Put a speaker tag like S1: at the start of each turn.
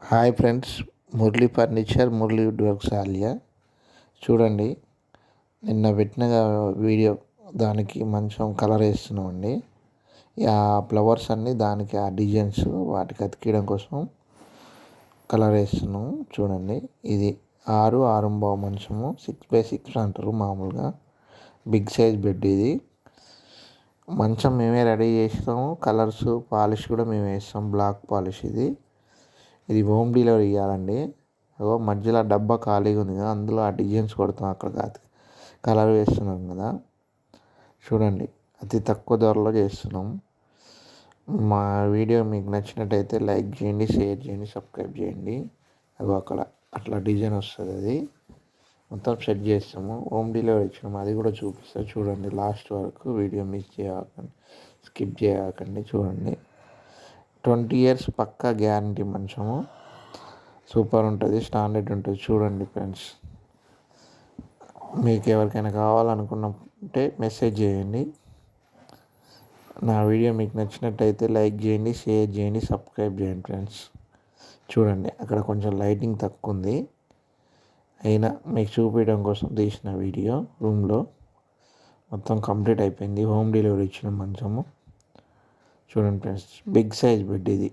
S1: Hi friends, Murali furniture, Murali wood works Alia. చూడండి, నిన్న పెట్టిన వీడియో దానికి మంచం కలర్ వేస్తున్నామండి. ఆ ఫ్లవర్స్ అన్నీ దానికి ఆ డిజైన్స్ వాటికి అతికియడం కోసం కలర్ వేస్తున్నాం. చూడండి, ఇది 6 మంచము, 6x6 అంటారు మామూలుగా. బిగ్ సైజ్ బెడ్ ఇది. మంచం మేమే రెడీ చేస్తాము. కలర్స్ పాలిష్ కూడా మేము వేస్తాం. బ్లాక్ పాలిష్ ఇది హోమ్ డెలివరీ ఇవ్వాలండి. మధ్యలో డబ్బా ఖాళీగా ఉంది కదా, అందులో ఆ డిజైన్స్ కొడతాం. అక్కడ కలర్ వేస్తున్నాం కదా. చూడండి, అతి తక్కువ ధరలో చేస్తున్నాం. మా వీడియో మీకు నచ్చినట్టయితే లైక్ చేయండి, షేర్ చేయండి, సబ్స్క్రైబ్ చేయండి. అక్కడ అట్లా డిజైన్ వస్తుంది. అది మొత్తం సెట్ చేస్తాము. హోమ్ డెలివరీ ఇచ్చినాము, అది కూడా చూపిస్తా. చూడండి, లాస్ట్ వరకు వీడియో మిస్ చేయకండి, స్కిప్ చేయకండి. చూడండి, 20 years పక్కా గ్యారంటీ మంచము. సూపర్ ఉంటుంది, స్టాండర్డ్ ఉంటుంది. చూడండి ఫ్రెండ్స్, మీకు ఎవరికైనా కావాలనుకున్నట్టే మెసేజ్ చేయండి. నా వీడియో మీకు నచ్చినట్టయితే లైక్ చేయండి, షేర్ చేయండి, సబ్స్క్రైబ్ చేయండి ఫ్రెండ్స్. చూడండి, అక్కడ కొంచెం లైటింగ్ తక్కువ ఉంది, అయినా మీకు చూపించడం కోసం తీసిన వీడియో. రూమ్లో మొత్తం కంప్లీట్ అయిపోయింది. హోమ్ డెలివరీ ఇచ్చిన మంచము. చూడండి ఫ్రెండ్స్, బిగ్ సైజ్ బెడ్ ఇది.